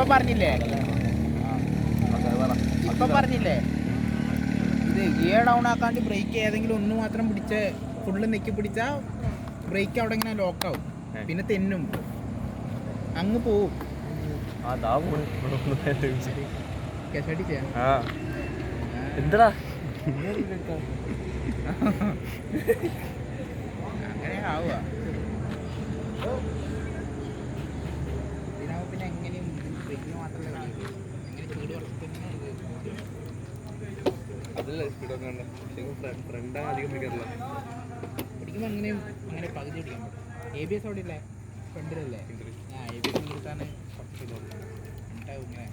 ഇപ്പൊ പറഞ്ഞില്ലേ ഇത് ഗിയർ ഡൗൺ ആക്കാണ്ട് ബ്രേക്ക് ഏതെങ്കിലും ഒന്ന് മാത്രം പിടിച്ച് ഫുള്ള് നെക്കി പിടിച്ചാൽ ബ്രേക്ക് അവിടെ ഇങ്ങനെ ലോക്കാവും, പിന്നെ തെന്നും അങ്ങ് പോവും. എന്താ അങ്ങനെ ആവുക. ഇതിനാവും പിന്നെ എങ്ങനെയും ബ്രേക്കിന് മാത്രമല്ല കളി, എങ്ങനെ സ്പീഡ് കുറച്ചിട്ട് പിടിക്കുമ്പോൾ അങ്ങനെയും അങ്ങനെ പകുതി പിടിക്കാൻ പറ്റും. ABS അവിടെ ഇല്ലേ, ഫ്രണ്ടിലല്ലേ? ABS എടുത്താണ് കുറച്ച് ഇതുള്ളൂ, എന്നിട്ടാവും ഇങ്ങനെ